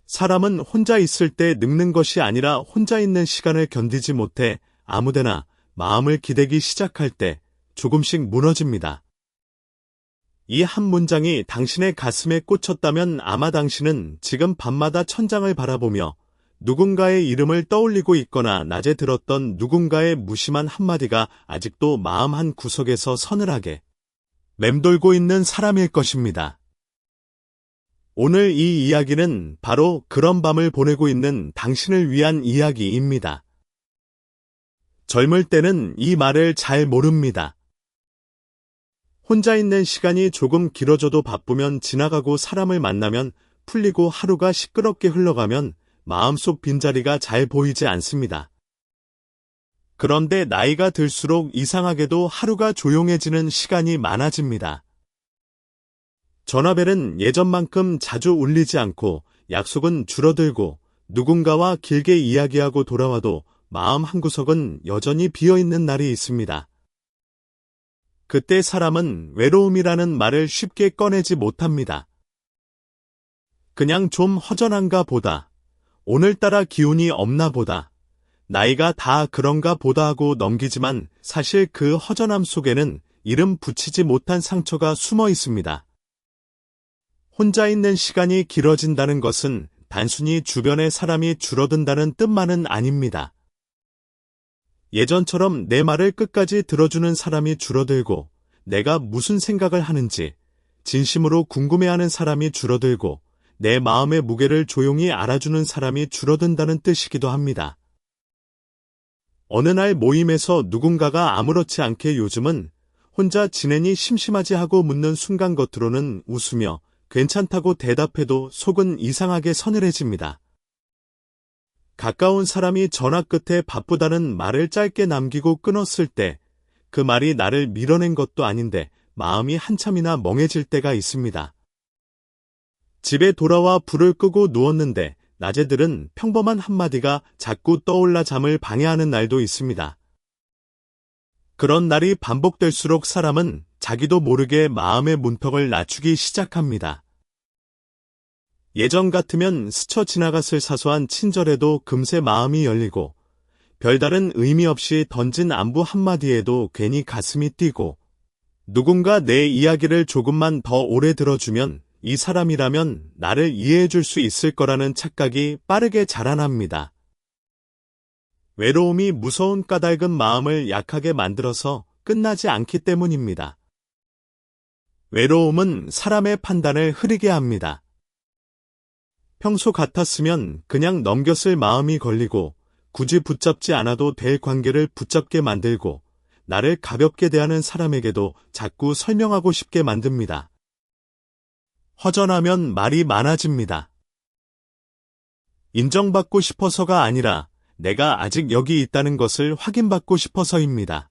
사람은 혼자 있을 때 늙는 것이 아니라 혼자 있는 시간을 견디지 못해 아무데나 마음을 기대기 시작할 때 조금씩 무너집니다. 이 한 문장이 당신의 가슴에 꽂혔다면 아마 당신은 지금 밤마다 천장을 바라보며 누군가의 이름을 떠올리고 있거나 낮에 들었던 누군가의 무심한 한마디가 아직도 마음 한 구석에서 서늘하게 맴돌고 있는 사람일 것입니다. 오늘 이 이야기는 바로 그런 밤을 보내고 있는 당신을 위한 이야기입니다. 젊을 때는 이 말을 잘 모릅니다. 혼자 있는 시간이 조금 길어져도 바쁘면 지나가고 사람을 만나면 풀리고 하루가 시끄럽게 흘러가면 마음속 빈자리가 잘 보이지 않습니다. 그런데 나이가 들수록 이상하게도 하루가 조용해지는 시간이 많아집니다. 전화벨은 예전만큼 자주 울리지 않고 약속은 줄어들고 누군가와 길게 이야기하고 돌아와도 마음 한구석은 여전히 비어있는 날이 있습니다. 그때 사람은 외로움이라는 말을 쉽게 꺼내지 못합니다. 그냥 좀 허전한가 보다. 오늘따라 기운이 없나 보다. 나이가 다 그런가 보다 하고 넘기지만 사실 그 허전함 속에는 이름 붙이지 못한 상처가 숨어 있습니다. 혼자 있는 시간이 길어진다는 것은 단순히 주변의 사람이 줄어든다는 뜻만은 아닙니다. 예전처럼 내 말을 끝까지 들어주는 사람이 줄어들고 내가 무슨 생각을 하는지 진심으로 궁금해하는 사람이 줄어들고 내 마음의 무게를 조용히 알아주는 사람이 줄어든다는 뜻이기도 합니다. 어느 날 모임에서 누군가가 아무렇지 않게 요즘은 혼자 지내니 심심하지 하고 묻는 순간 겉으로는 웃으며 괜찮다고 대답해도 속은 이상하게 서늘해집니다. 가까운 사람이 전화 끝에 바쁘다는 말을 짧게 남기고 끊었을 때 그 말이 나를 밀어낸 것도 아닌데 마음이 한참이나 멍해질 때가 있습니다. 집에 돌아와 불을 끄고 누웠는데 낮에 들은 평범한 한마디가 자꾸 떠올라 잠을 방해하는 날도 있습니다. 그런 날이 반복될수록 사람은 자기도 모르게 마음의 문턱을 낮추기 시작합니다. 예전 같으면 스쳐 지나갔을 사소한 친절에도 금세 마음이 열리고 별다른 의미 없이 던진 안부 한마디에도 괜히 가슴이 뛰고 누군가 내 이야기를 조금만 더 오래 들어주면 이 사람이라면 나를 이해해 줄 수 있을 거라는 착각이 빠르게 자라납니다. 외로움이 무서운 까닭은 마음을 약하게 만들어서 끝나지 않기 때문입니다. 외로움은 사람의 판단을 흐리게 합니다. 평소 같았으면 그냥 넘겼을 마음이 걸리고 굳이 붙잡지 않아도 될 관계를 붙잡게 만들고 나를 가볍게 대하는 사람에게도 자꾸 설명하고 싶게 만듭니다. 허전하면 말이 많아집니다. 인정받고 싶어서가 아니라 내가 아직 여기 있다는 것을 확인받고 싶어서입니다.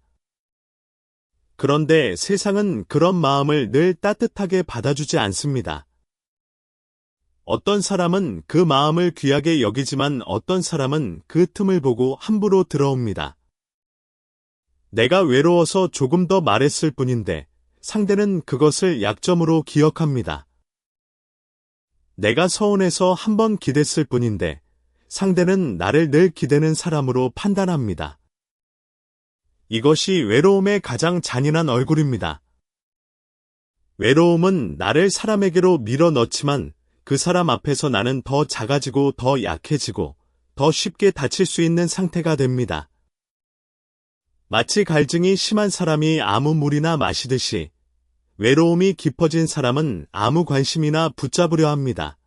그런데 세상은 그런 마음을 늘 따뜻하게 받아주지 않습니다. 어떤 사람은 그 마음을 귀하게 여기지만 어떤 사람은 그 틈을 보고 함부로 들어옵니다. 내가 외로워서 조금 더 말했을 뿐인데 상대는 그것을 약점으로 기억합니다. 내가 서운해서 한번 기댔을 뿐인데 상대는 나를 늘 기대는 사람으로 판단합니다. 이것이 외로움의 가장 잔인한 얼굴입니다. 외로움은 나를 사람에게로 밀어넣지만 그 사람 앞에서 나는 더 작아지고 더 약해지고 더 쉽게 다칠 수 있는 상태가 됩니다. 마치 갈증이 심한 사람이 아무 물이나 마시듯이 외로움이 깊어진 사람은 아무 관심이나 붙잡으려 합니다.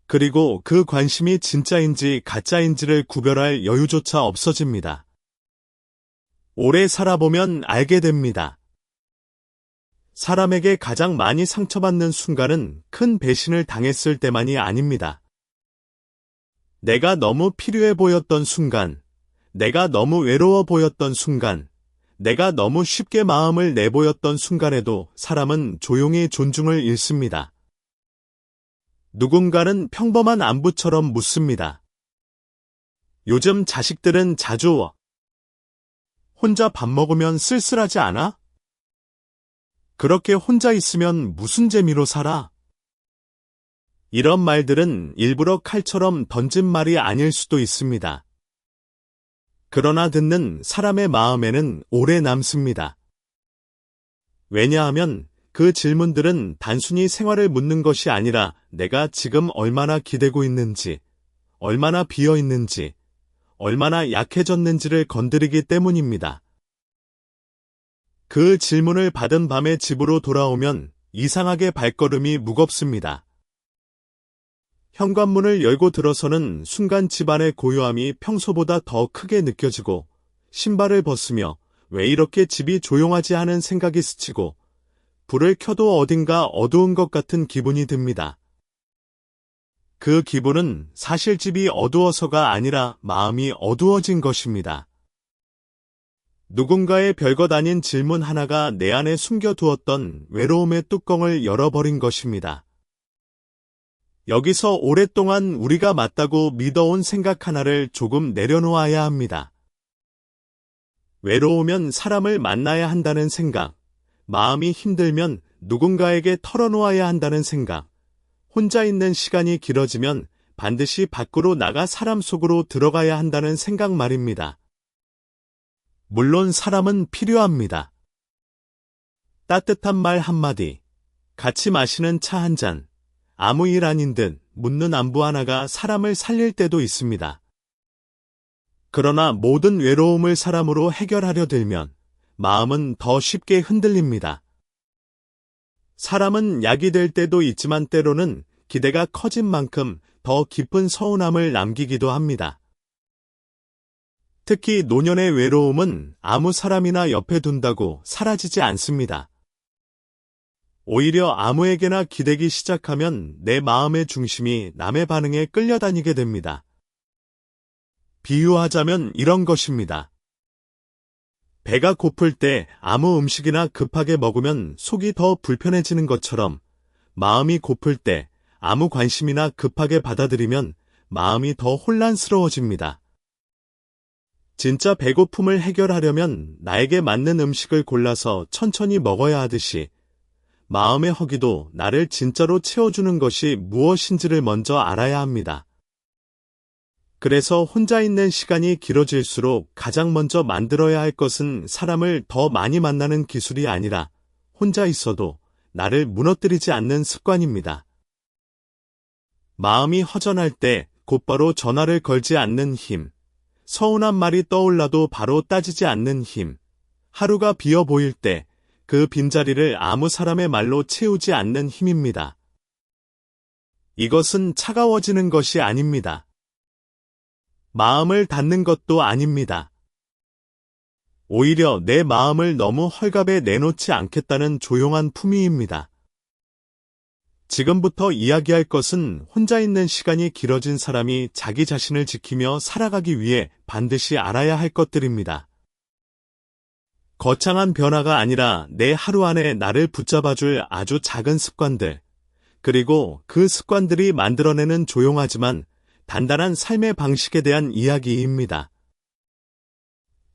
그리고 그 관심이 진짜인지 가짜인지를 구별할 여유조차 없어집니다. 오래 살아보면 알게 됩니다. 사람에게 가장 많이 상처받는 순간은 큰 배신을 당했을 때만이 아닙니다. 내가 너무 필요해 보였던 순간, 내가 너무 외로워 보였던 순간, 내가 너무 쉽게 마음을 내보였던 순간에도 사람은 조용히 존중을 잃습니다. 누군가는 평범한 안부처럼 묻습니다. 요즘 자식들은 자주 혼자 밥 먹으면 쓸쓸하지 않아? 그렇게 혼자 있으면 무슨 재미로 살아? 이런 말들은 일부러 칼처럼 던진 말이 아닐 수도 있습니다. 그러나 듣는 사람의 마음에는 오래 남습니다. 왜냐하면 그 질문들은 단순히 생활을 묻는 것이 아니라 내가 지금 얼마나 기대고 있는지, 얼마나 비어 있는지, 얼마나 약해졌는지를 건드리기 때문입니다. 그 질문을 받은 밤에 집으로 돌아오면 이상하게 발걸음이 무겁습니다. 현관문을 열고 들어서는 순간 집안의 고요함이 평소보다 더 크게 느껴지고 신발을 벗으며 왜 이렇게 집이 조용하지 하는 생각이 스치고 불을 켜도 어딘가 어두운 것 같은 기분이 듭니다. 그 기분은 사실 집이 어두워서가 아니라 마음이 어두워진 것입니다. 누군가의 별것 아닌 질문 하나가 내 안에 숨겨두었던 외로움의 뚜껑을 열어버린 것입니다. 여기서 오랫동안 우리가 맞다고 믿어온 생각 하나를 조금 내려놓아야 합니다. 외로우면 사람을 만나야 한다는 생각, 마음이 힘들면 누군가에게 털어놓아야 한다는 생각, 혼자 있는 시간이 길어지면 반드시 밖으로 나가 사람 속으로 들어가야 한다는 생각 말입니다. 물론 사람은 필요합니다. 따뜻한 말 한마디, 같이 마시는 차 한 잔, 아무 일 아닌 듯 묻는 안부 하나가 사람을 살릴 때도 있습니다. 그러나 모든 외로움을 사람으로 해결하려 들면 마음은 더 쉽게 흔들립니다. 사람은 약이 될 때도 있지만 때로는 기대가 커진 만큼 더 깊은 서운함을 남기기도 합니다. 특히 노년의 외로움은 아무 사람이나 옆에 둔다고 사라지지 않습니다. 오히려 아무에게나 기대기 시작하면 내 마음의 중심이 남의 반응에 끌려다니게 됩니다. 비유하자면 이런 것입니다. 배가 고플 때 아무 음식이나 급하게 먹으면 속이 더 불편해지는 것처럼 마음이 고플 때 아무 관심이나 급하게 받아들이면 마음이 더 혼란스러워집니다. 진짜 배고픔을 해결하려면 나에게 맞는 음식을 골라서 천천히 먹어야 하듯이 마음의 허기도 나를 진짜로 채워주는 것이 무엇인지를 먼저 알아야 합니다. 그래서 혼자 있는 시간이 길어질수록 가장 먼저 만들어야 할 것은 사람을 더 많이 만나는 기술이 아니라 혼자 있어도 나를 무너뜨리지 않는 습관입니다. 마음이 허전할 때 곧바로 전화를 걸지 않는 힘, 서운한 말이 떠올라도 바로 따지지 않는 힘, 하루가 비어 보일 때 그 빈자리를 아무 사람의 말로 채우지 않는 힘입니다. 이것은 차가워지는 것이 아닙니다. 마음을 닫는 것도 아닙니다. 오히려 내 마음을 너무 헐갑에 내놓지 않겠다는 조용한 품위입니다. 지금부터 이야기할 것은 혼자 있는 시간이 길어진 사람이 자기 자신을 지키며 살아가기 위해 반드시 알아야 할 것들입니다. 거창한 변화가 아니라 내 하루 안에 나를 붙잡아줄 아주 작은 습관들, 그리고 그 습관들이 만들어내는 조용하지만 단단한 삶의 방식에 대한 이야기입니다.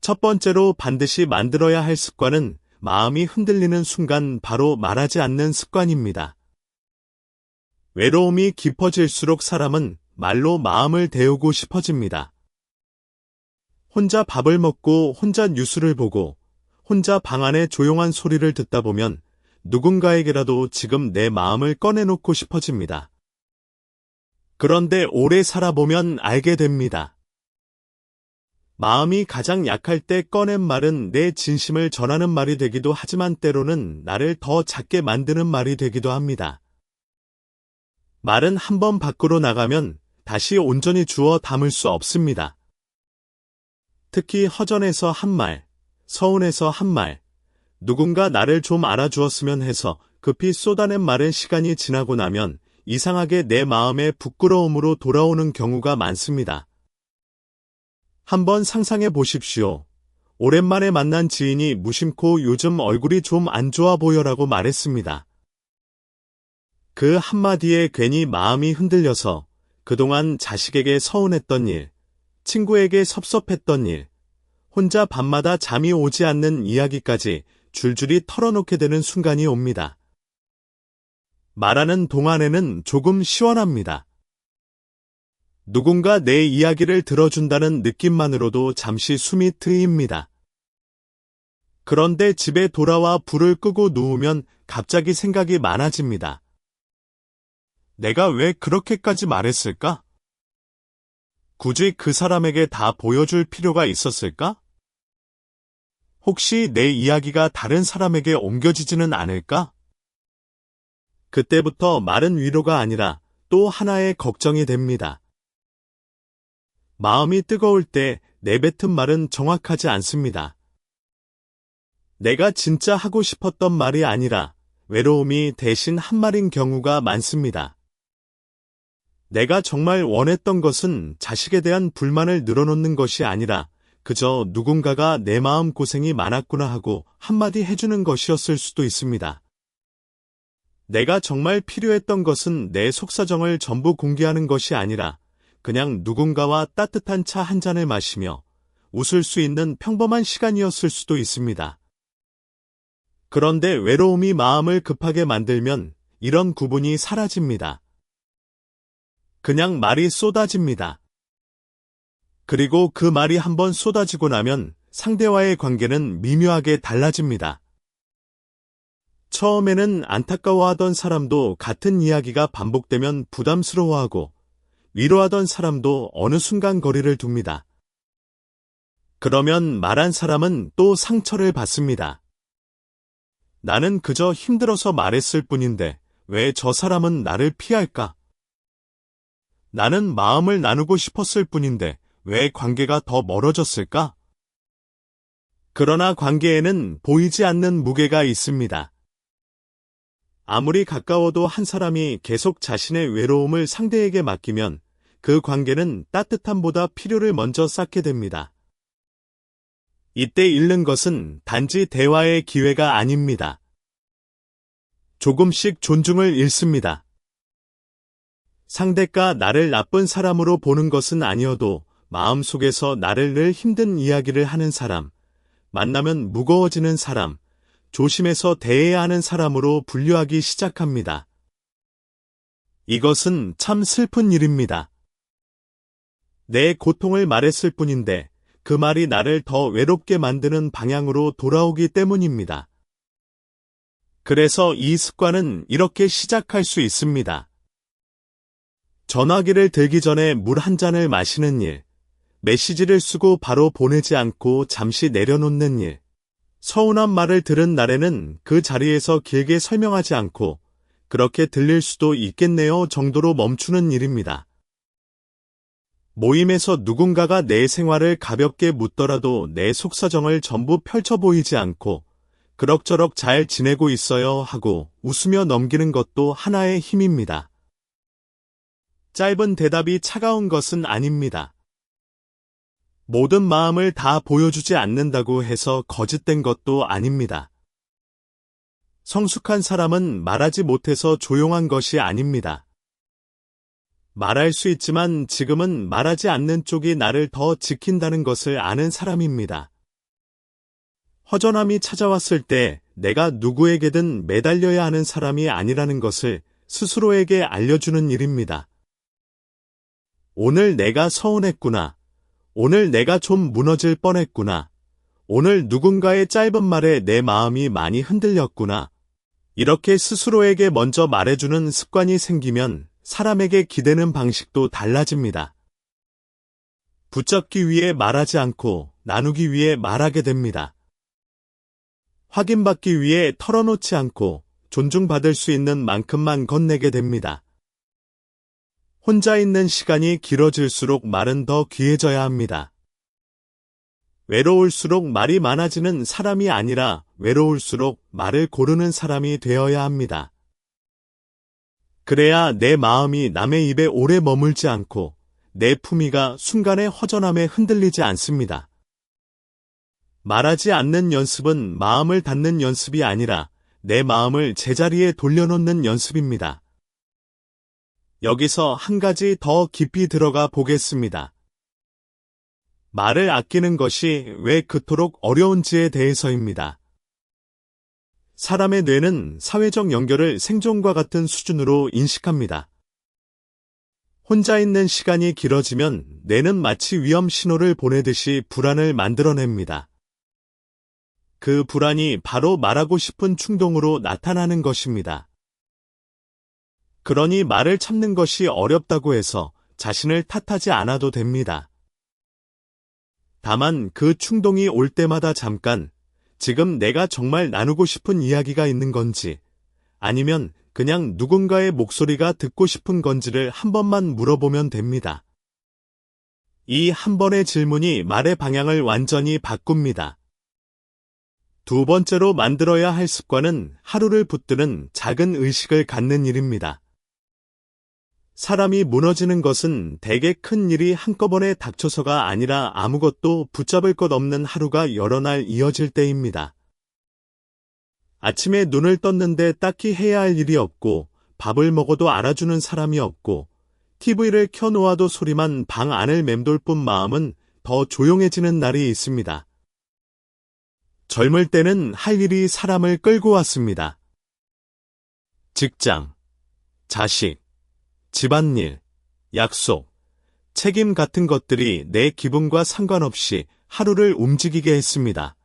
첫 번째로 반드시 만들어야 할 습관은 마음이 흔들리는 순간 바로 말하지 않는 습관입니다. 외로움이 깊어질수록 사람은 말로 마음을 데우고 싶어집니다. 혼자 밥을 먹고 혼자 뉴스를 보고 혼자 방 안의 조용한 소리를 듣다 보면 누군가에게라도 지금 내 마음을 꺼내놓고 싶어집니다. 그런데 오래 살아보면 알게 됩니다. 마음이 가장 약할 때 꺼낸 말은 내 진심을 전하는 말이 되기도 하지만 때로는 나를 더 작게 만드는 말이 되기도 합니다. 말은 한번 밖으로 나가면 다시 온전히 주워 담을 수 없습니다. 특히 허전해서 한 말, 서운해서 한 말, 누군가 나를 좀 알아주었으면 해서 급히 쏟아낸 말은 시간이 지나고 나면 이상하게 내 마음의 부끄러움으로 돌아오는 경우가 많습니다. 한번 상상해 보십시오. 오랜만에 만난 지인이 무심코 요즘 얼굴이 좀 안 좋아 보여라고 말했습니다. 그 한마디에 괜히 마음이 흔들려서 그동안 자식에게 서운했던 일, 친구에게 섭섭했던 일, 혼자 밤마다 잠이 오지 않는 이야기까지 줄줄이 털어놓게 되는 순간이 옵니다. 말하는 동안에는 조금 시원합니다. 누군가 내 이야기를 들어준다는 느낌만으로도 잠시 숨이 트입니다. 그런데 집에 돌아와 불을 끄고 누우면 갑자기 생각이 많아집니다. 내가 왜 그렇게까지 말했을까? 굳이 그 사람에게 다 보여줄 필요가 있었을까? 혹시 내 이야기가 다른 사람에게 옮겨지지는 않을까? 그때부터 말은 위로가 아니라 또 하나의 걱정이 됩니다. 마음이 뜨거울 때 내뱉은 말은 정확하지 않습니다. 내가 진짜 하고 싶었던 말이 아니라 외로움이 대신 한 말인 경우가 많습니다. 내가 정말 원했던 것은 자식에 대한 불만을 늘어놓는 것이 아니라 그저 누군가가 내 마음 고생이 많았구나 하고 한마디 해주는 것이었을 수도 있습니다. 내가 정말 필요했던 것은 내 속사정을 전부 공개하는 것이 아니라 그냥 누군가와 따뜻한 차 한 잔을 마시며 웃을 수 있는 평범한 시간이었을 수도 있습니다. 그런데 외로움이 마음을 급하게 만들면 이런 구분이 사라집니다. 그냥 말이 쏟아집니다. 그리고 그 말이 한번 쏟아지고 나면 상대와의 관계는 미묘하게 달라집니다. 처음에는 안타까워하던 사람도 같은 이야기가 반복되면 부담스러워하고 위로하던 사람도 어느 순간 거리를 둡니다. 그러면 말한 사람은 또 상처를 받습니다. 나는 그저 힘들어서 말했을 뿐인데 왜 저 사람은 나를 피할까? 나는 마음을 나누고 싶었을 뿐인데 왜 관계가 더 멀어졌을까? 그러나 관계에는 보이지 않는 무게가 있습니다. 아무리 가까워도 한 사람이 계속 자신의 외로움을 상대에게 맡기면 그 관계는 따뜻함보다 필요를 먼저 쌓게 됩니다. 이때 잃는 것은 단지 대화의 기회가 아닙니다. 조금씩 존중을 잃습니다. 상대가 나를 나쁜 사람으로 보는 것은 아니어도 마음속에서 나를 늘 힘든 이야기를 하는 사람, 만나면 무거워지는 사람, 조심해서 대해야 하는 사람으로 분류하기 시작합니다. 이것은 참 슬픈 일입니다. 내 고통을 말했을 뿐인데 그 말이 나를 더 외롭게 만드는 방향으로 돌아오기 때문입니다. 그래서 이 습관은 이렇게 시작할 수 있습니다. 전화기를 들기 전에 물 한 잔을 마시는 일, 메시지를 쓰고 바로 보내지 않고 잠시 내려놓는 일, 서운한 말을 들은 날에는 그 자리에서 길게 설명하지 않고 그렇게 들릴 수도 있겠네요 정도로 멈추는 일입니다. 모임에서 누군가가 내 생활을 가볍게 묻더라도 내 속사정을 전부 펼쳐 보이지 않고 그럭저럭 잘 지내고 있어요 하고 웃으며 넘기는 것도 하나의 힘입니다. 짧은 대답이 차가운 것은 아닙니다. 모든 마음을 다 보여주지 않는다고 해서 거짓된 것도 아닙니다. 성숙한 사람은 말하지 못해서 조용한 것이 아닙니다. 말할 수 있지만 지금은 말하지 않는 쪽이 나를 더 지킨다는 것을 아는 사람입니다. 허전함이 찾아왔을 때 내가 누구에게든 매달려야 하는 사람이 아니라는 것을 스스로에게 알려주는 일입니다. 오늘 내가 서운했구나. 오늘 내가 좀 무너질 뻔했구나. 오늘 누군가의 짧은 말에 내 마음이 많이 흔들렸구나. 이렇게 스스로에게 먼저 말해주는 습관이 생기면 사람에게 기대는 방식도 달라집니다. 붙잡기 위해 말하지 않고 나누기 위해 말하게 됩니다. 확인받기 위해 털어놓지 않고 존중받을 수 있는 만큼만 건네게 됩니다. 혼자 있는 시간이 길어질수록 말은 더 귀해져야 합니다. 외로울수록 말이 많아지는 사람이 아니라 외로울수록 말을 고르는 사람이 되어야 합니다. 그래야 내 마음이 남의 입에 오래 머물지 않고 내 품위가 순간의 허전함에 흔들리지 않습니다. 말하지 않는 연습은 마음을 닫는 연습이 아니라 내 마음을 제자리에 돌려놓는 연습입니다. 여기서 한 가지 더 깊이 들어가 보겠습니다. 말을 아끼는 것이 왜 그토록 어려운지에 대해서입니다. 사람의 뇌는 사회적 연결을 생존과 같은 수준으로 인식합니다. 혼자 있는 시간이 길어지면 뇌는 마치 위험 신호를 보내듯이 불안을 만들어냅니다. 그 불안이 바로 말하고 싶은 충동으로 나타나는 것입니다. 그러니 말을 참는 것이 어렵다고 해서 자신을 탓하지 않아도 됩니다. 다만 그 충동이 올 때마다 잠깐 지금 내가 정말 나누고 싶은 이야기가 있는 건지 아니면 그냥 누군가의 목소리가 듣고 싶은 건지를 한 번만 물어보면 됩니다. 이 한 번의 질문이 말의 방향을 완전히 바꿉니다. 두 번째로 만들어야 할 습관은 하루를 붙드는 작은 의식을 갖는 일입니다. 사람이 무너지는 것은 대개 큰 일이 한꺼번에 닥쳐서가 아니라 아무것도 붙잡을 것 없는 하루가 여러 날 이어질 때입니다. 아침에 눈을 떴는데 딱히 해야 할 일이 없고 밥을 먹어도 알아주는 사람이 없고 TV를 켜놓아도 소리만 방 안을 맴돌 뿐 마음은 더 조용해지는 날이 있습니다. 젊을 때는 할 일이 사람을 끌고 왔습니다. 직장, 자식, 집안일, 약속, 책임 같은 것들이 내 기분과 상관없이 하루를 움직이게 했습니다.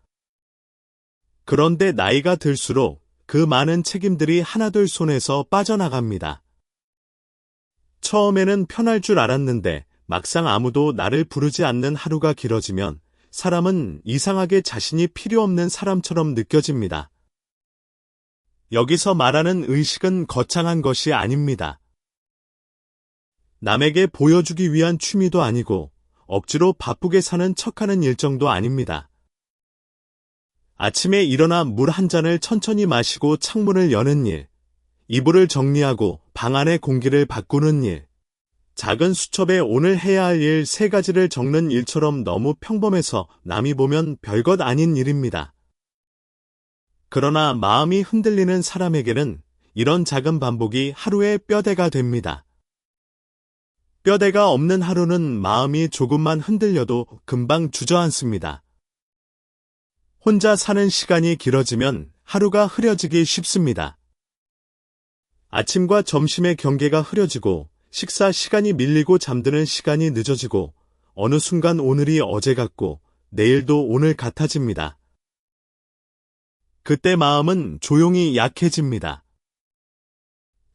그런데 나이가 들수록 그 많은 책임들이 하나둘 손에서 빠져나갑니다. 처음에는 편할 줄 알았는데 막상 아무도 나를 부르지 않는 하루가 길어지면 사람은 이상하게 자신이 필요 없는 사람처럼 느껴집니다. 여기서 말하는 의식은 거창한 것이 아닙니다. 남에게 보여주기 위한 취미도 아니고 억지로 바쁘게 사는 척하는 일정도 아닙니다. 아침에 일어나 물 한 잔을 천천히 마시고 창문을 여는 일, 이불을 정리하고 방 안의 공기를 바꾸는 일, 작은 수첩에 오늘 해야 할 일 3가지를 적는 일처럼 너무 평범해서 남이 보면 별것 아닌 일입니다. 그러나 마음이 흔들리는 사람에게는 이런 작은 반복이 하루의 뼈대가 됩니다. 뼈대가 없는 하루는 마음이 조금만 흔들려도 금방 주저앉습니다. 혼자 사는 시간이 길어지면 하루가 흐려지기 쉽습니다. 아침과 점심의 경계가 흐려지고 식사 시간이 밀리고 잠드는 시간이 늦어지고 어느 순간 오늘이 어제 같고 내일도 오늘 같아집니다. 그때 마음은 조용히 약해집니다.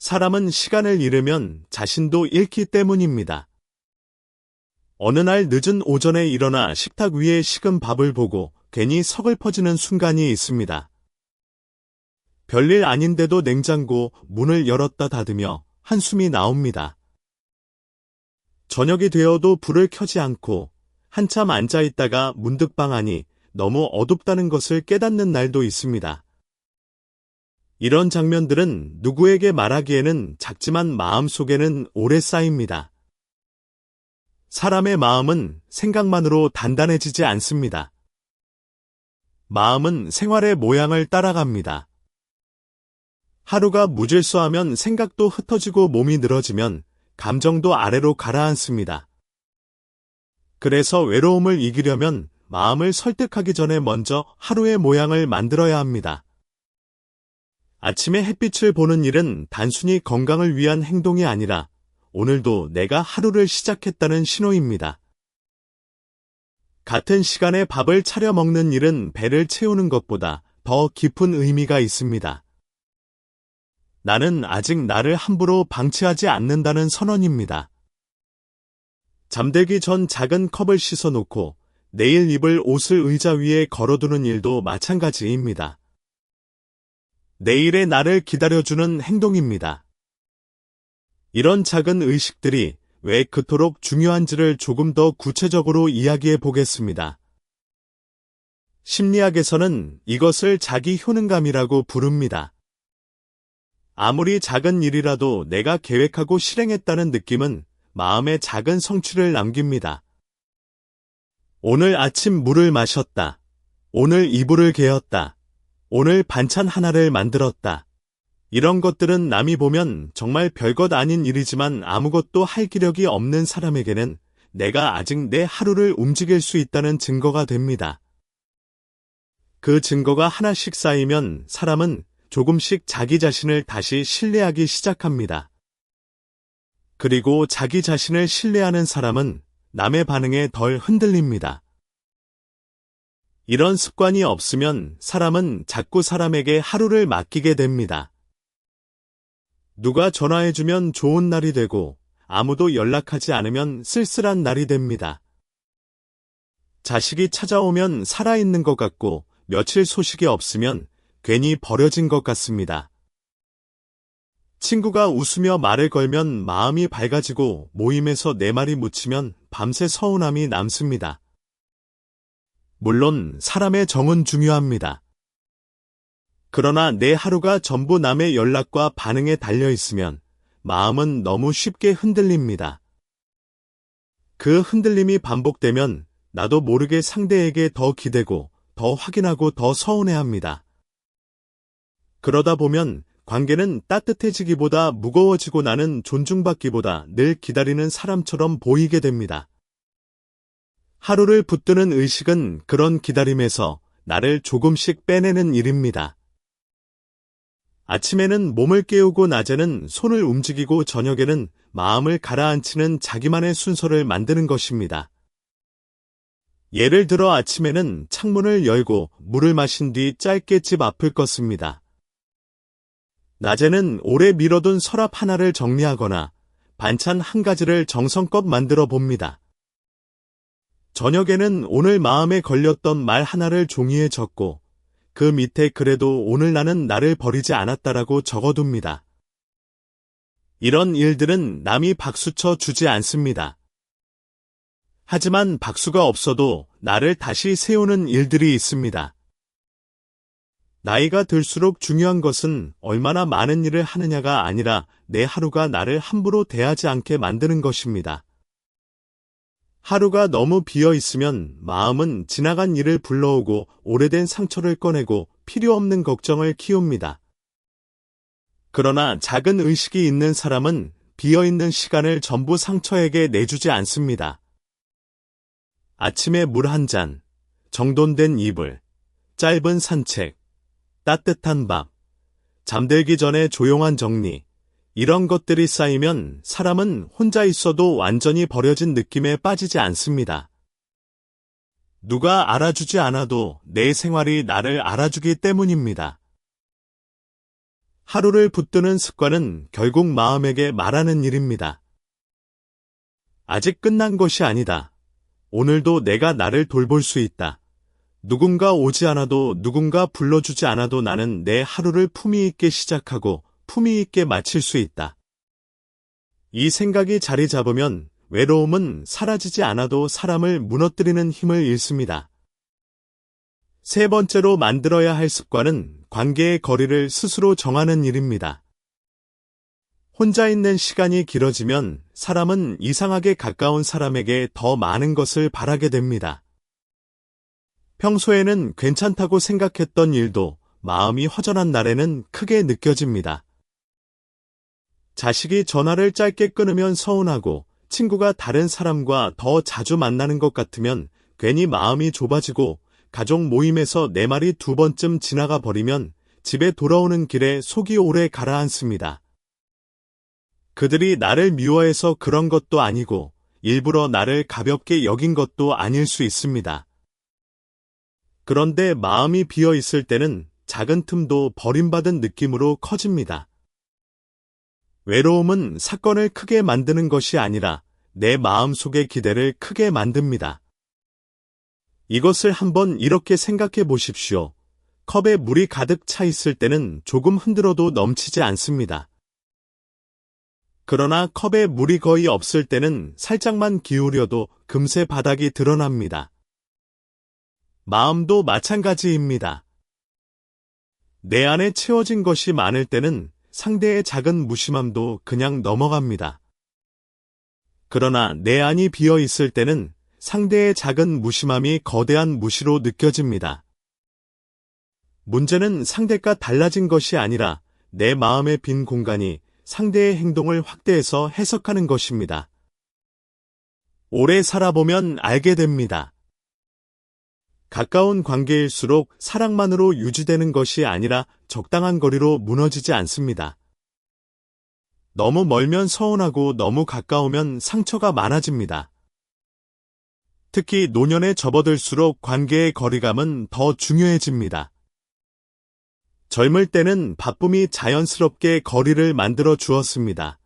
사람은 시간을 잃으면 자신도 잃기 때문입니다. 어느 날 늦은 오전에 일어나 식탁 위에 식은 밥을 보고 괜히 서글퍼지는 순간이 있습니다. 별일 아닌데도 냉장고 문을 열었다 닫으며 한숨이 나옵니다. 저녁이 되어도 불을 켜지 않고 한참 앉아있다가 문득 방 안이 너무 어둡다는 것을 깨닫는 날도 있습니다. 이런 장면들은 누구에게 말하기에는 작지만 마음속에는 오래 쌓입니다. 사람의 마음은 생각만으로 단단해지지 않습니다. 마음은 생활의 모양을 따라갑니다. 하루가 무질서하면 생각도 흩어지고 몸이 늘어지면 감정도 아래로 가라앉습니다. 그래서 외로움을 이기려면 마음을 설득하기 전에 먼저 하루의 모양을 만들어야 합니다. 아침에 햇빛을 보는 일은 단순히 건강을 위한 행동이 아니라 오늘도 내가 하루를 시작했다는 신호입니다. 같은 시간에 밥을 차려 먹는 일은 배를 채우는 것보다 더 깊은 의미가 있습니다. 나는 아직 나를 함부로 방치하지 않는다는 선언입니다. 잠들기 전 작은 컵을 씻어놓고 내일 입을 옷을 의자 위에 걸어두는 일도 마찬가지입니다. 내일의 나를 기다려주는 행동입니다. 이런 작은 의식들이 왜 그토록 중요한지를 조금 더 구체적으로 이야기해 보겠습니다. 심리학에서는 이것을 자기 효능감이라고 부릅니다. 아무리 작은 일이라도 내가 계획하고 실행했다는 느낌은 마음에 작은 성취를 남깁니다. 오늘 아침 물을 마셨다. 오늘 이불을 개었다. 오늘 반찬 하나를 만들었다. 이런 것들은 남이 보면 정말 별것 아닌 일이지만 아무것도 할 기력이 없는 사람에게는 내가 아직 내 하루를 움직일 수 있다는 증거가 됩니다. 그 증거가 하나씩 쌓이면 사람은 조금씩 자기 자신을 다시 신뢰하기 시작합니다. 그리고 자기 자신을 신뢰하는 사람은 남의 반응에 덜 흔들립니다. 이런 습관이 없으면 사람은 자꾸 사람에게 하루를 맡기게 됩니다. 누가 전화해주면 좋은 날이 되고 아무도 연락하지 않으면 쓸쓸한 날이 됩니다. 자식이 찾아오면 살아있는 것 같고 며칠 소식이 없으면 괜히 버려진 것 같습니다. 친구가 웃으며 말을 걸면 마음이 밝아지고 모임에서 내 말이 묻히면 밤새 서운함이 남습니다. 물론 사람의 정은 중요합니다. 그러나 내 하루가 전부 남의 연락과 반응에 달려 있으면 마음은 너무 쉽게 흔들립니다. 그 흔들림이 반복되면 나도 모르게 상대에게 더 기대고 더 확인하고 더 서운해합니다. 그러다 보면 관계는 따뜻해지기보다 무거워지고 나는 존중받기보다 늘 기다리는 사람처럼 보이게 됩니다. 하루를 붙드는 의식은 그런 기다림에서 나를 조금씩 빼내는 일입니다. 아침에는 몸을 깨우고 낮에는 손을 움직이고 저녁에는 마음을 가라앉히는 자기만의 순서를 만드는 것입니다. 예를 들어 아침에는 창문을 열고 물을 마신 뒤 짧게 집 앞을 껐습니다. 낮에는 오래 미뤄둔 서랍 하나를 정리하거나 반찬 한 가지를 정성껏 만들어 봅니다. 저녁에는 오늘 마음에 걸렸던 말 하나를 종이에 적고 그 밑에 그래도 오늘 나는 나를 버리지 않았다라고 적어둡니다. 이런 일들은 남이 박수쳐 주지 않습니다. 하지만 박수가 없어도 나를 다시 세우는 일들이 있습니다. 나이가 들수록 중요한 것은 얼마나 많은 일을 하느냐가 아니라 내 하루가 나를 함부로 대하지 않게 만드는 것입니다. 하루가 너무 비어 있으면 마음은 지나간 일을 불러오고 오래된 상처를 꺼내고 필요 없는 걱정을 키웁니다. 그러나 작은 의식이 있는 사람은 비어 있는 시간을 전부 상처에게 내주지 않습니다. 아침에 물 한 잔, 정돈된 이불, 짧은 산책, 따뜻한 밥, 잠들기 전에 조용한 정리, 이런 것들이 쌓이면 사람은 혼자 있어도 완전히 버려진 느낌에 빠지지 않습니다. 누가 알아주지 않아도 내 생활이 나를 알아주기 때문입니다. 하루를 붙드는 습관은 결국 마음에게 말하는 일입니다. 아직 끝난 것이 아니다. 오늘도 내가 나를 돌볼 수 있다. 누군가 오지 않아도 누군가 불러주지 않아도 나는 내 하루를 품위 있게 시작하고 품위 있게 마칠 수 있다. 이 생각이 자리 잡으면 외로움은 사라지지 않아도 사람을 무너뜨리는 힘을 잃습니다. 세 번째로 만들어야 할 습관은 관계의 거리를 스스로 정하는 일입니다. 혼자 있는 시간이 길어지면 사람은 이상하게 가까운 사람에게 더 많은 것을 바라게 됩니다. 평소에는 괜찮다고 생각했던 일도 마음이 허전한 날에는 크게 느껴집니다. 자식이 전화를 짧게 끊으면 서운하고 친구가 다른 사람과 더 자주 만나는 것 같으면 괜히 마음이 좁아지고 가족 모임에서 내 말이 두 번쯤 지나가 버리면 집에 돌아오는 길에 속이 오래 가라앉습니다. 그들이 나를 미워해서 그런 것도 아니고 일부러 나를 가볍게 여긴 것도 아닐 수 있습니다. 그런데 마음이 비어 있을 때는 작은 틈도 버림받은 느낌으로 커집니다. 외로움은 사건을 크게 만드는 것이 아니라 내 마음속의 기대를 크게 만듭니다. 이것을 한번 이렇게 생각해 보십시오. 컵에 물이 가득 차 있을 때는 조금 흔들어도 넘치지 않습니다. 그러나 컵에 물이 거의 없을 때는 살짝만 기울여도 금세 바닥이 드러납니다. 마음도 마찬가지입니다. 내 안에 채워진 것이 많을 때는 상대의 작은 무심함도 그냥 넘어갑니다. 그러나 내 안이 비어 있을 때는 상대의 작은 무심함이 거대한 무시로 느껴집니다. 문제는 상대가 달라진 것이 아니라 내 마음의 빈 공간이 상대의 행동을 확대해서 해석하는 것입니다. 오래 살아보면 알게 됩니다. 가까운 관계일수록 사랑만으로 유지되는 것이 아니라 적당한 거리로 무너지지 않습니다. 너무 멀면 서운하고 너무 가까우면 상처가 많아집니다. 특히 노년에 접어들수록 관계의 거리감은 더 중요해집니다. 젊을 때는 바쁨이 자연스럽게 거리를 만들어 주었습니다.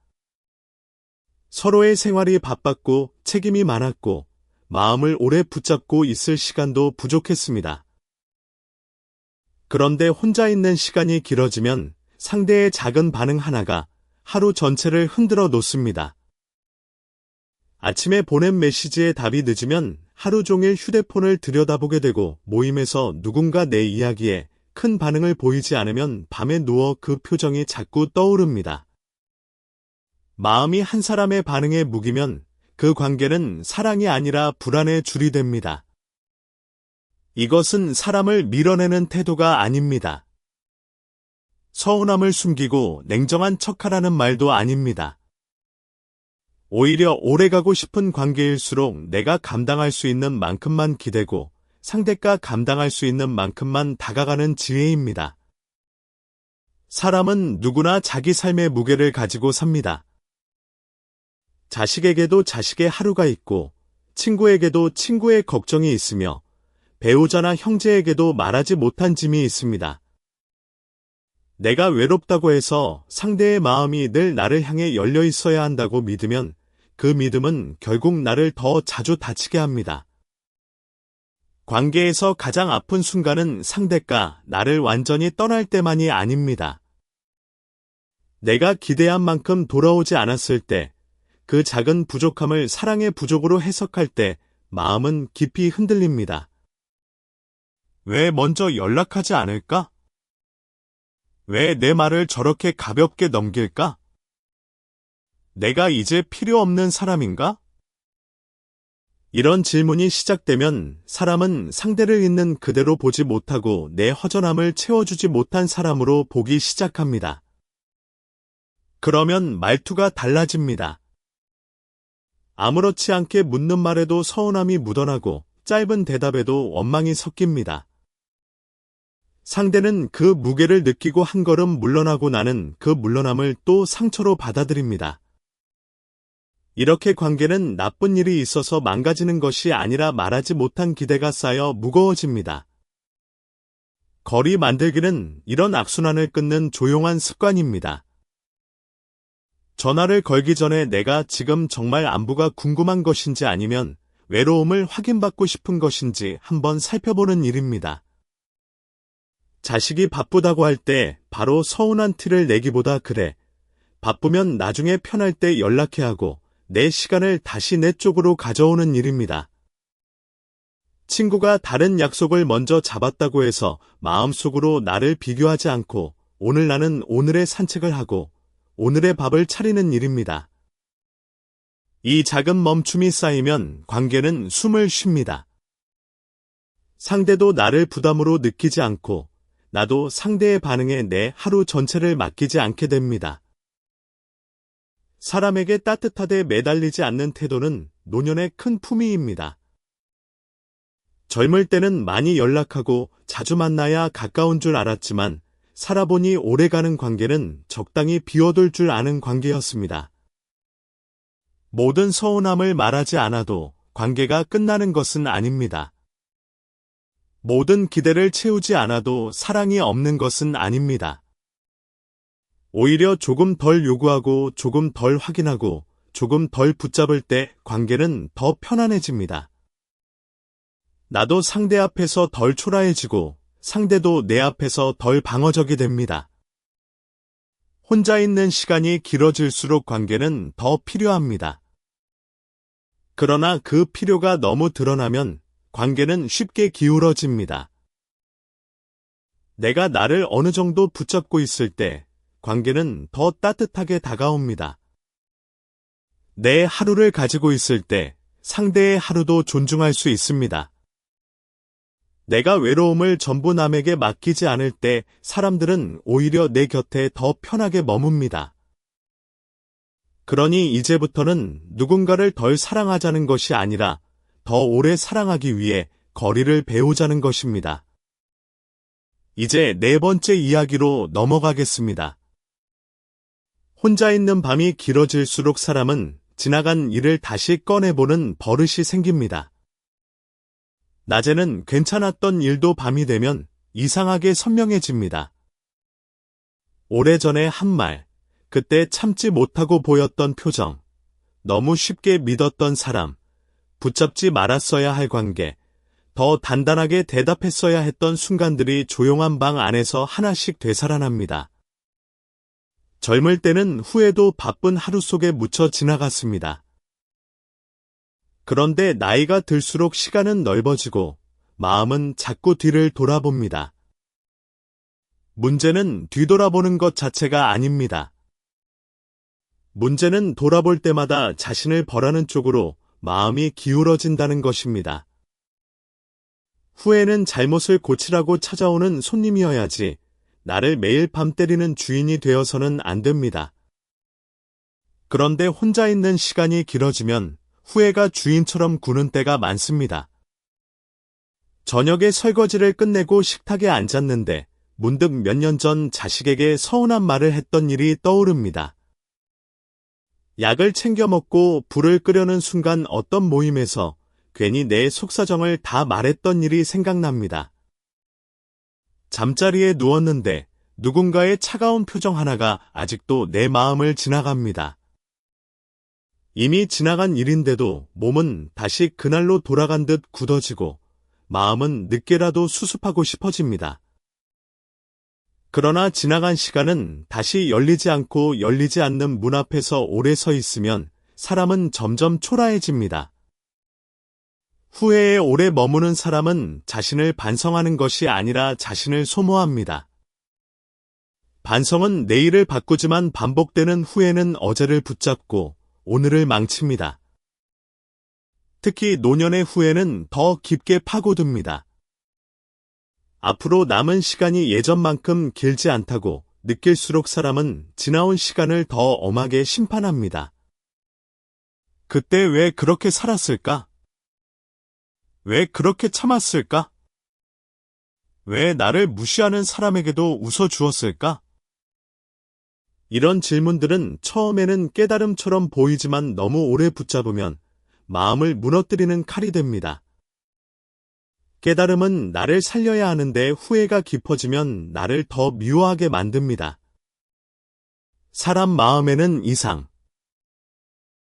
서로의 생활이 바빴고 책임이 많았고 마음을 오래 붙잡고 있을 시간도 부족했습니다. 그런데 혼자 있는 시간이 길어지면 상대의 작은 반응 하나가 하루 전체를 흔들어 놓습니다. 아침에 보낸 메시지에 답이 늦으면 하루 종일 휴대폰을 들여다보게 되고 모임에서 누군가 내 이야기에 큰 반응을 보이지 않으면 밤에 누워 그 표정이 자꾸 떠오릅니다. 마음이 한 사람의 반응에 묵이면 그 관계는 사랑이 아니라 불안의 줄이 됩니다. 이것은 사람을 밀어내는 태도가 아닙니다. 서운함을 숨기고 냉정한 척하라는 말도 아닙니다. 오히려 오래가고 싶은 관계일수록 내가 감당할 수 있는 만큼만 기대고 상대가 감당할 수 있는 만큼만 다가가는 지혜입니다. 사람은 누구나 자기 삶의 무게를 가지고 삽니다. 자식에게도 자식의 하루가 있고 친구에게도 친구의 걱정이 있으며 배우자나 형제에게도 말하지 못한 짐이 있습니다. 내가 외롭다고 해서 상대의 마음이 늘 나를 향해 열려 있어야 한다고 믿으면 그 믿음은 결국 나를 더 자주 다치게 합니다. 관계에서 가장 아픈 순간은 상대가 나를 완전히 떠날 때만이 아닙니다. 내가 기대한 만큼 돌아오지 않았을 때, 그 작은 부족함을 사랑의 부족으로 해석할 때 마음은 깊이 흔들립니다. 왜 먼저 연락하지 않을까? 왜 내 말을 저렇게 가볍게 넘길까? 내가 이제 필요 없는 사람인가? 이런 질문이 시작되면 사람은 상대를 있는 그대로 보지 못하고 내 허전함을 채워주지 못한 사람으로 보기 시작합니다. 그러면 말투가 달라집니다. 아무렇지 않게 묻는 말에도 서운함이 묻어나고 짧은 대답에도 원망이 섞입니다. 상대는 그 무게를 느끼고 한 걸음 물러나고 나는 그 물러남을 또 상처로 받아들입니다. 이렇게 관계는 나쁜 일이 있어서 망가지는 것이 아니라 말하지 못한 기대가 쌓여 무거워집니다. 거리 만들기는 이런 악순환을 끊는 조용한 습관입니다. 전화를 걸기 전에 내가 지금 정말 안부가 궁금한 것인지 아니면 외로움을 확인받고 싶은 것인지 한번 살펴보는 일입니다. 자식이 바쁘다고 할 때 바로 서운한 티를 내기보다 그래, 바쁘면 나중에 편할 때 연락해 하고 내 시간을 다시 내 쪽으로 가져오는 일입니다. 친구가 다른 약속을 먼저 잡았다고 해서 마음속으로 나를 비교하지 않고 오늘 나는 오늘의 산책을 하고 오늘의 밥을 차리는 일입니다. 이 작은 멈춤이 쌓이면 관계는 숨을 쉽니다. 상대도 나를 부담으로 느끼지 않고 나도 상대의 반응에 내 하루 전체를 맡기지 않게 됩니다. 사람에게 따뜻하게 매달리지 않는 태도는 노년의 큰 품위입니다. 젊을 때는 많이 연락하고 자주 만나야 가까운 줄 알았지만 살아보니 오래가는 관계는 적당히 비워둘 줄 아는 관계였습니다. 모든 서운함을 말하지 않아도 관계가 끝나는 것은 아닙니다. 모든 기대를 채우지 않아도 사랑이 없는 것은 아닙니다. 오히려 조금 덜 요구하고 조금 덜 확인하고 조금 덜 붙잡을 때 관계는 더 편안해집니다. 나도 상대 앞에서 덜 초라해지고 상대도 내 앞에서 덜 방어적이 됩니다. 혼자 있는 시간이 길어질수록 관계는 더 필요합니다. 그러나 그 필요가 너무 드러나면 관계는 쉽게 기울어집니다. 내가 나를 어느 정도 붙잡고 있을 때 관계는 더 따뜻하게 다가옵니다. 내 하루를 가지고 있을 때 상대의 하루도 존중할 수 있습니다. 내가 외로움을 전부 남에게 맡기지 않을 때 사람들은 오히려 내 곁에 더 편하게 머뭅니다. 그러니 이제부터는 누군가를 덜 사랑하자는 것이 아니라 더 오래 사랑하기 위해 거리를 배우자는 것입니다. 이제 네 번째 이야기로 넘어가겠습니다. 혼자 있는 밤이 길어질수록 사람은 지나간 일을 다시 꺼내보는 버릇이 생깁니다. 낮에는 괜찮았던 일도 밤이 되면 이상하게 선명해집니다. 오래전에 한 말, 그때 참지 못하고 보였던 표정, 너무 쉽게 믿었던 사람, 붙잡지 말았어야 할 관계, 더 단단하게 대답했어야 했던 순간들이 조용한 방 안에서 하나씩 되살아납니다. 젊을 때는 후회도 바쁜 하루 속에 묻혀 지나갔습니다. 그런데 나이가 들수록 시간은 넓어지고 마음은 자꾸 뒤를 돌아봅니다. 문제는 뒤돌아보는 것 자체가 아닙니다. 문제는 돌아볼 때마다 자신을 벌하는 쪽으로 마음이 기울어진다는 것입니다. 후회는 잘못을 고치라고 찾아오는 손님이어야지 나를 매일 밤 때리는 주인이 되어서는 안 됩니다. 그런데 혼자 있는 시간이 길어지면 후회가 주인처럼 구는 때가 많습니다. 저녁에 설거지를 끝내고 식탁에 앉았는데 문득 몇 년 전 자식에게 서운한 말을 했던 일이 떠오릅니다. 약을 챙겨 먹고 불을 끄려는 순간 어떤 모임에서 괜히 내 속사정을 다 말했던 일이 생각납니다. 잠자리에 누웠는데 누군가의 차가운 표정 하나가 아직도 내 마음을 지나갑니다. 이미 지나간 일인데도 몸은 다시 그날로 돌아간 듯 굳어지고 마음은 늦게라도 수습하고 싶어집니다. 그러나 지나간 시간은 다시 열리지 않고 열리지 않는 문 앞에서 오래 서 있으면 사람은 점점 초라해집니다. 후회에 오래 머무는 사람은 자신을 반성하는 것이 아니라 자신을 소모합니다. 반성은 내일을 바꾸지만 반복되는 후회는 어제를 붙잡고 오늘을 망칩니다. 특히 노년의 후회는 더 깊게 파고듭니다. 앞으로 남은 시간이 예전만큼 길지 않다고 느낄수록 사람은 지나온 시간을 더 엄하게 심판합니다. 그때 왜 그렇게 살았을까? 왜 그렇게 참았을까? 왜 나를 무시하는 사람에게도 웃어주었을까? 이런 질문들은 처음에는 깨달음처럼 보이지만 너무 오래 붙잡으면 마음을 무너뜨리는 칼이 됩니다. 깨달음은 나를 살려야 하는데 후회가 깊어지면 나를 더 미워하게 만듭니다. 사람 마음에는 이상,